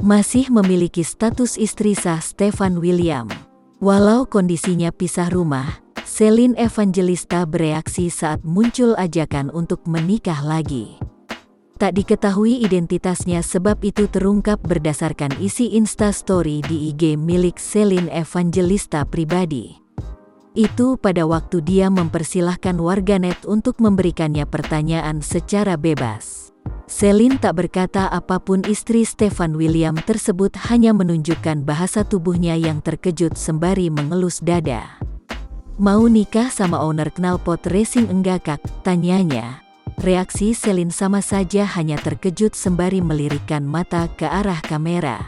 masih memiliki status istri sah Stefan William. Walau kondisinya pisah rumah, Celine Evangelista bereaksi saat muncul ajakan untuk menikah lagi. Tak diketahui identitasnya sebab itu terungkap berdasarkan isi Instastory di IG milik Celine Evangelista pribadi. Itu pada waktu dia mempersilahkan warganet untuk memberikannya pertanyaan secara bebas. Celine tak berkata apapun. Istri Stefan William tersebut hanya menunjukkan bahasa tubuhnya yang terkejut sembari mengelus dada. "Mau nikah sama owner knalpot racing enggak kak?" tanyanya. Reaksi Celine sama saja, hanya terkejut sembari melirikkan mata ke arah kamera.